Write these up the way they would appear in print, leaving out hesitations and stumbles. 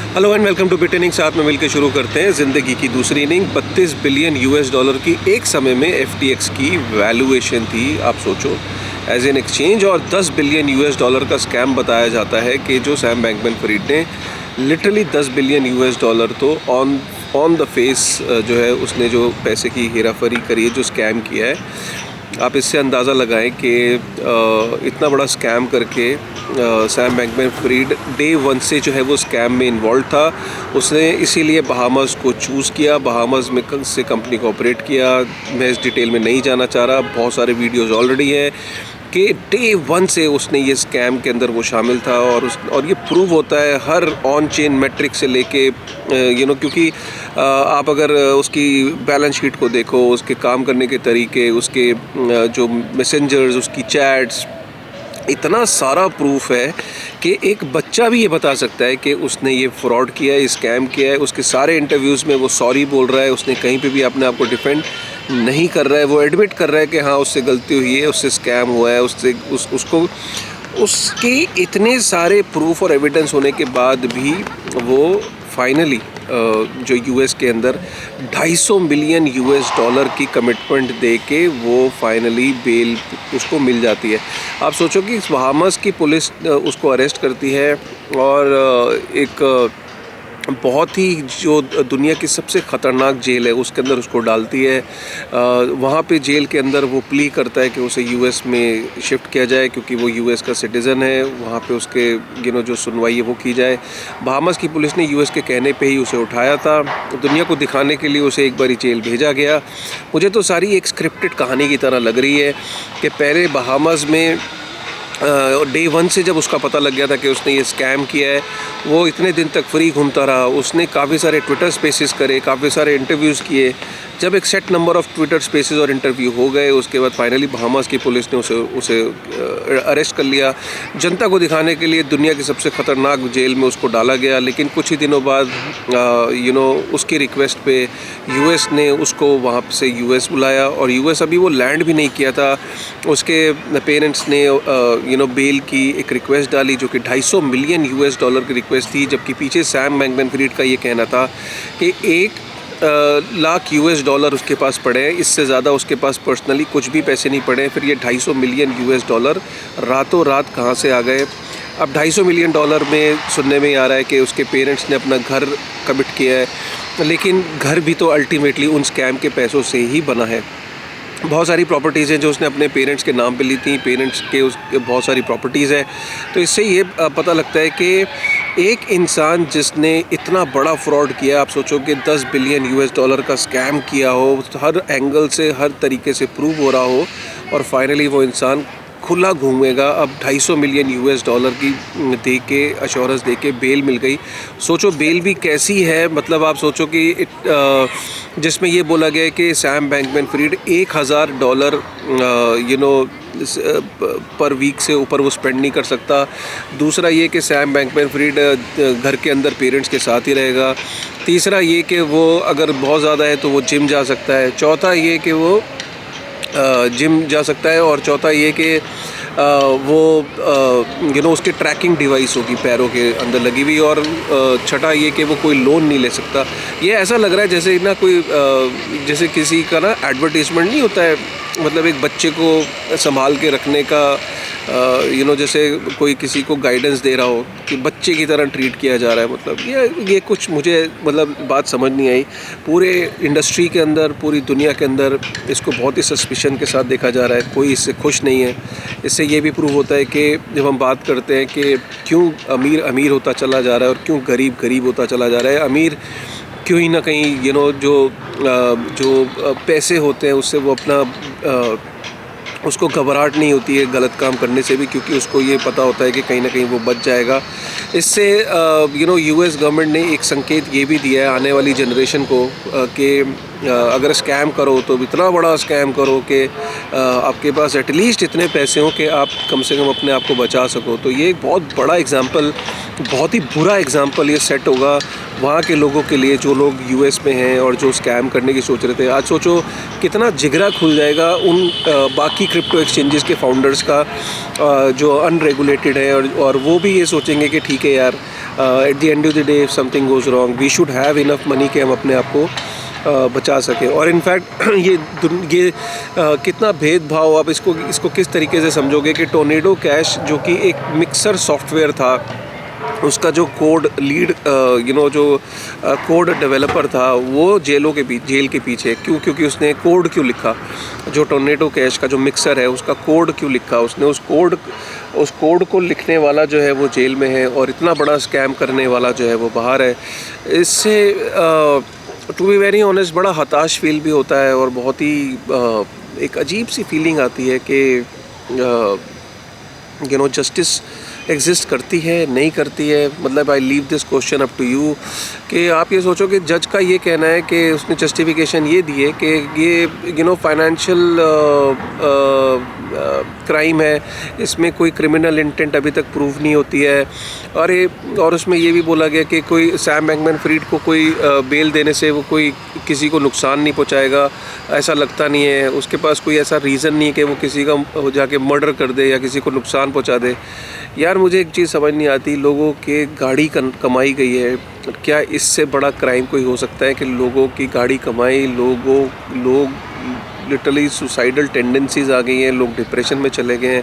Hello and welcome to बिटेनिंग। साथ में मिलकर शुरू करते हैं ज़िंदगी की दूसरी इनिंग। 32 बिलियन यूएस डॉलर की एक समय में एफटीएक्स की वैल्यूएशन थी, आप सोचो, एज एन एक्सचेंज। और 10 बिलियन यूएस डॉलर का स्कैम बताया जाता है कि जो सैम बैंकमैन-फ्रिड ने लिटरली 10 बिलियन यूएस डॉलर तो ऑन द फेस जो है उसने जो पैसे की हेराफेरी करी है, जो स्कैम किया है। आप इससे अंदाज़ा लगाएं कि इतना बड़ा स्कैम करके सैम बैंकमैन-फ्रिड डे वन से जो है वो स्कैम में इन्वॉल्व था। उसने इसीलिए बहामास को चूज़ किया, बहामास में से कंपनी को ऑपरेट किया। मैं इस डिटेल में नहीं जाना चाह रहा, बहुत सारे वीडियोज़ ऑलरेडी हैं कि डे वन से उसने ये स्कैम के अंदर वो शामिल था। और ये प्रूव होता है हर ऑन चेन मैट्रिक से लेके क्योंकि आप अगर उसकी बैलेंस शीट को देखो, उसके काम करने के तरीके, उसके जो मैसेंजर्स, उसकी चैट्स, इतना सारा प्रूफ है कि एक बच्चा भी ये बता सकता है कि उसने ये फ्रॉड किया है, स्कैम किया है। उसके सारे इंटरव्यूज़ में वो सॉरी बोल रहा है, उसने कहीं पे भी अपने आप को डिफेंड नहीं कर रहा है। वो एडमिट कर रहा है कि हाँ उससे गलती हुई है, उससे स्कैम हुआ है, उसको उसके इतने सारे प्रूफ और एविडेंस होने के बाद भी वो फाइनली जो यूएस के अंदर 250 मिलियन यूएस डॉलर की कमिटमेंट दे के वो फाइनली बेल उसको मिल जाती है। आप सोचो कि बहामास की पुलिस उसको अरेस्ट करती है और एक बहुत ही जो दुनिया की सबसे ख़तरनाक जेल है उसके अंदर उसको डालती है। वहाँ पे जेल के अंदर वो प्ली करता है कि उसे यूएस में शिफ्ट किया जाए क्योंकि वो यूएस का सिटीज़न है। वहाँ पे उसके जो सुनवाई है वो की जाए। बहामास की पुलिस ने यूएस के कहने पे ही उसे उठाया था। दुनिया को दिखाने के लिए उसे एक बारी जेल भेजा गया। मुझे तो सारी एक स्क्रिप्टेड कहानी की तरह लग रही है कि पहले बहामास में डे वन से जब उसका पता लग गया था कि उसने ये स्कैम किया है, वो इतने दिन तक फ्री घूमता रहा। उसने काफ़ी सारे ट्विटर स्पेसेस करे, काफ़ी सारे इंटरव्यूज़ किए। जब एक set number of Twitter spaces और इंटरव्यू हो गए, उसके बाद फाइनली बहामास की पुलिस ने उसे अरेस्ट कर लिया। जनता को दिखाने के लिए दुनिया की सबसे ख़तरनाक जेल में उसको डाला गया। लेकिन कुछ ही दिनों बाद उसकी रिक्वेस्ट पे यूएस ने उसको वहाँ से यूएस बुलाया और यूएस अभी वो लैंड भी नहीं किया था। उसके पेरेंट्स ने बेल की एक रिक्वेस्ट डाली जो कि 250 मिलियन यूएस डॉलर की रिक्वेस्ट थी, जबकि पीछे सैम बैंकमैन-फ्रिड का ये कहना था कि 1 लाख यूएस डॉलर उसके पास पड़े हैं, इससे ज़्यादा उसके पास पर्सनली कुछ भी पैसे नहीं पड़े हैं। फिर ये 250 मिलियन यूएस डॉलर रातों रात कहाँ से आ गए? अब 250 मिलियन डॉलर में सुनने में आ रहा है कि उसके पेरेंट्स ने अपना घर कमिट किया है, लेकिन घर भी तो अल्टीमेटली उन स्कैम के पैसों से ही बना है। बहुत सारी प्रॉपर्टीज़ हैं जो उसने अपने पेरेंट्स के नाम पे ली थी, पेरेंट्स के उसके बहुत सारी प्रॉपर्टीज़ हैं। तो इससे ये पता लगता है कि एक इंसान जिसने इतना बड़ा फ्रॉड किया, आप सोचो कि 10 बिलियन यूएस डॉलर का स्कैम किया हो, हर एंगल से, हर तरीके से प्रूव हो रहा हो, और फाइनली वो इंसान खुला घूमेगा। अब 250 मिलियन यूएस डॉलर की दे के, अश्योरेंस दे के बेल मिल गई। सोचो बेल भी कैसी है, मतलब आप सोचो कि जिसमें ये बोला गया है कि सैम बैंकमैन-फ्रिड $1000 पर वीक से ऊपर वो स्पेंड नहीं कर सकता। दूसरा ये कि सैम बैंकमैन-फ्रिड घर के अंदर पेरेंट्स के साथ ही रहेगा। तीसरा ये कि वो अगर बहुत ज़्यादा है तो वो जिम जा सकता है। चौथा ये कि वो जिम जा सकता है। और चौथा ये कि वो उसके ट्रैकिंग डिवाइस होगी पैरों के अंदर लगी हुई। और छठा ये कि वो कोई लोन नहीं ले सकता। ये ऐसा लग रहा है जैसे ना कोई जैसे किसी का ना एडवर्टीज़मेंट नहीं होता है, मतलब एक बच्चे को संभाल के रखने का जैसे कोई किसी को गाइडेंस दे रहा हो कि बच्चे की तरह ट्रीट किया जा रहा है। मतलब ये कुछ मुझे बात समझ नहीं आई। पूरे इंडस्ट्री के अंदर, पूरी दुनिया के अंदर इसको बहुत ही सस्पिशन के साथ देखा जा रहा है। कोई इससे खुश नहीं है। इससे ये भी प्रूव होता है कि जब हम बात करते हैं कि क्यों अमीर अमीर होता चला जा रहा है और क्यों गरीब गरीब होता चला जा रहा है, अमीर क्यों ही ना कहीं जो पैसे होते हैं उससे वो अपना उसको घबराहट नहीं होती है गलत काम करने से भी, क्योंकि उसको ये पता होता है कि कहीं ना कहीं वो बच जाएगा। इससे यूएस गवर्नमेंट ने एक संकेत ये भी दिया है आने वाली जनरेशन को कि अगर स्कैम करो तो इतना बड़ा स्कैम करो कि आपके पास एटलीस्ट इतने पैसे हों कि आप कम से कम अपने आप को बचा सको। तो ये एक बहुत बड़ा एग्जांपल, बहुत ही बुरा एग्जांपल ये सेट होगा वहाँ के लोगों के लिए जो लोग यूएस में हैं और जो स्कैम करने की सोच रहे थे। आज सोचो कितना जिगरा खुल जाएगा उन बाकी क्रिप्टो एक्सचेंजेस के फाउंडर्स का जो अनरेगुलेटेड है और वो भी ये सोचेंगे कि ठीक है यार, at the end of the day if something goes wrong we should have enough money कि हम अपने आप को बचा सके। और इनफैक्ट ये कितना भेदभाव, आप इसको किस तरीके से समझोगे कि टोर्नेडो कैश जो कि एक मिक्सर सॉफ्टवेयर था, उसका जो कोड लीड जो कोड डेवलपर था वो जेल के पीछे क्यों, क्योंकि उसने कोड क्यों लिखा, जो टोर्नेडो कैश का जो मिक्सर है उसका कोड क्यों लिखा उसने, उस कोड को लिखने वाला जो है वो जेल में है और इतना बड़ा स्कैम करने वाला जो है वो बाहर है। इससे टू बी वेरी ऑनेस्ट बड़ा हताश फील भी होता है और बहुत ही एक अजीब सी फीलिंग आती है कि जस्टिस एग्जिस्ट करती है नहीं करती है। मतलब I leave this question up to you कि आप ये सोचो कि जज का ये कहना है कि उसने जस्टिफिकेशन ये दी है कि ये फाइनेंशियल क्राइम है, इसमें कोई क्रिमिनल इंटेंट अभी तक प्रूव नहीं होती है। और उसमें ये भी बोला गया कि कोई सैम बैंकमैन-फ्रीड को कोई बेल देने से वो कोई किसी को नुकसान नहीं पहुंचाएगा, ऐसा लगता नहीं है। उसके पास कोई ऐसा रीज़न नहीं है कि वो किसी का जाके मर्डर कर दे या किसी को नुकसान पहुंचा दे। यार मुझे एक चीज़ समझ नहीं आती, लोगों के गाड़ी कमाई गई है, क्या इससे बड़ा क्राइम कोई हो सकता है कि लोगों की गाड़ी कमाई, लोग लिटरली सुसाइडल टेंडेंसीज़ आ गई हैं, लोग डिप्रेशन में चले गए हैं,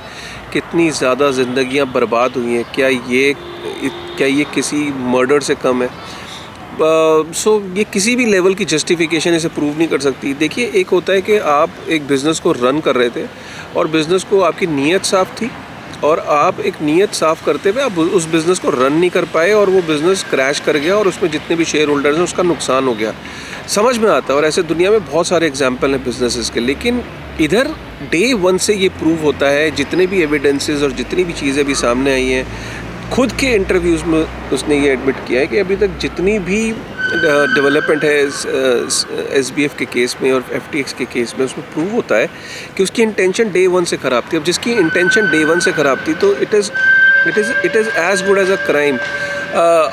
कितनी ज़्यादा ज़िंदगियां बर्बाद हुई हैं। क्या ये किसी मर्डर से कम है? ये किसी भी लेवल की जस्टिफिकेशन इसे प्रूव नहीं कर सकती। देखिए, एक होता है कि आप एक बिज़नेस को रन कर रहे थे और बिज़नेस को आपकी नीयत साफ़ थी और आप एक नीयत साफ़ करते हुए आप उस बिज़नेस को रन नहीं कर पाए और वो बिज़नेस क्रैश कर गया और उसमें जितने भी शेयर होल्डर्स हैं उसका नुकसान हो गया। समझ में आता है और ऐसे दुनिया में बहुत सारे एग्जाम्पल हैं बिजनेसेस के। लेकिन इधर डे वन से ये प्रूव होता है, जितने भी एविडेंसेस और जितनी भी चीज़ें भी सामने आई हैं, खुद के इंटरव्यूज़ में उसने ये एडमिट किया है कि अभी तक जितनी भी डेवलपमेंट है SBF के केस में और FTX के केस में, उसमें प्रूव होता है कि उसकी इंटेंशन डे वन से ख़राब थी। अब जिसकी इंटेंशन डे वन से ख़राब थी तो it is as good as a crime.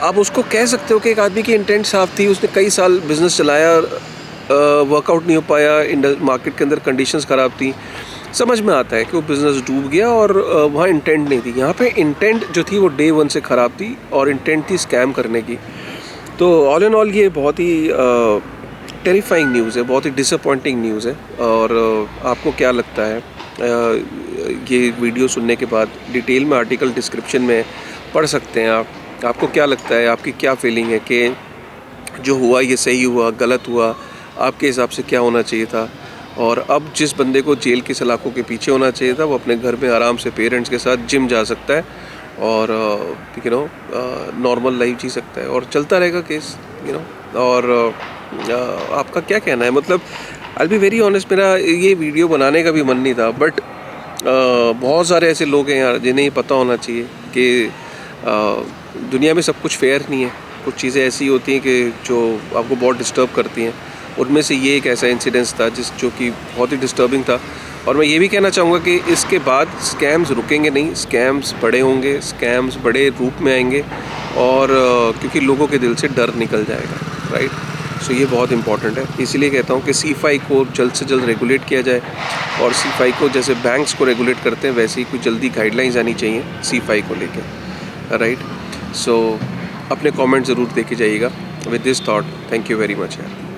आप उसको कह सकते हो कि एक आदमी की इंटेंट साफ़ थी, उसने कई साल बिज़नेस चलाया, वर्कआउट नहीं हो पाया, मार्केट के अंदर कंडीशंस ख़राब थी, समझ में आता है कि वो बिज़नेस डूब गया और वहाँ इंटेंट नहीं थी। यहाँ पे इंटेंट जो थी वो डे वन से ख़राब थी और इंटेंट थी स्कैम करने की। तो ऑल इन ऑल ये बहुत ही टेरिफाइंग न्यूज़ है, बहुत ही डिसअपॉइंटिंग न्यूज़ है। और आपको क्या लगता है? ये वीडियो सुनने के बाद डिटेल में आर्टिकल डिस्क्रिप्शन में पढ़ सकते हैं आप। आपको क्या लगता है, आपकी क्या फीलिंग है कि जो हुआ ये सही हुआ, गलत हुआ, आपके हिसाब से क्या होना चाहिए था? और अब जिस बंदे को जेल की सलाखों के पीछे होना चाहिए था वो अपने घर में आराम से पेरेंट्स के साथ जिम जा सकता है और नॉर्मल लाइफ जी सकता है और चलता रहेगा केस। और आपका क्या कहना है? मतलब आई बी वेरी ऑनेस्ट, मेरा ये वीडियो बनाने का भी मन नहीं था, बट बहुत सारे ऐसे लोग हैं यार जिन्हें पता होना चाहिए कि दुनिया में सब कुछ फेयर नहीं है। कुछ चीज़ें ऐसी होती हैं कि जो आपको बहुत डिस्टर्ब करती हैं। उनमें से ये एक ऐसा इंसिडेंस था जो कि बहुत ही डिस्टर्बिंग था। और मैं ये भी कहना चाहूँगा कि इसके बाद स्कैम्स रुकेंगे नहीं, स्कैम्स बड़े होंगे, स्कैम्स बड़े रूप में आएंगे और क्योंकि लोगों के दिल से डर निकल जाएगा, राइट। सो ये बहुत इंपॉर्टेंट है। इसीलिए कहता हूँ कि C5 को जल्द से जल्द रेगुलेट किया जाए और C5 को जैसे बैंक्स को रेगुलेट करते हैं वैसे ही कुछ जल्दी गाइडलाइंस आनी चाहिए C5 को लेकर, राइट। सो अपने कमेंट ज़रूर देके जाइएगा। With this thought, thank you very much यार।